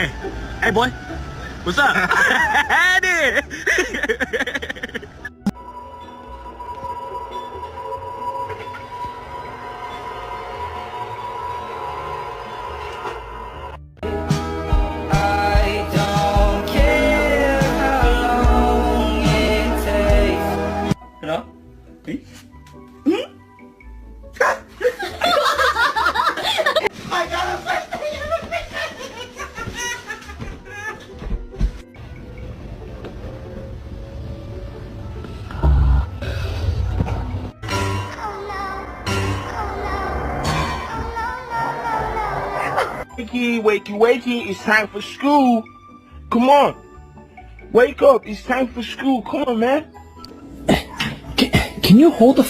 Hey boy, what's up? Hey. I don't care how long it takes. Hello? Me? Wakey, wakey, wakey, it's time for school. Come on. Wake up, it's time for school. Come on, man. Can you hold the